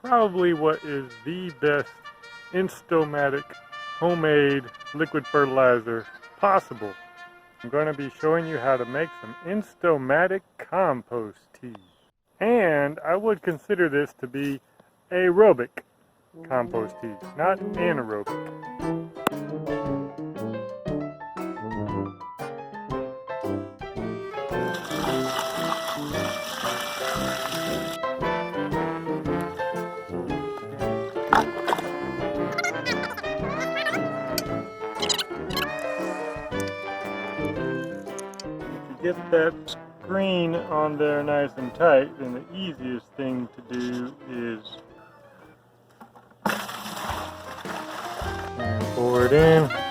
probably what is the best Instamatic homemade liquid fertilizer possible. I'm going to be showing you how to make some Instamatic compost tea. And I would consider this to be aerobic compost tea, not anaerobic. Get that screen on there nice and tight, then the easiest thing to do is pour it in.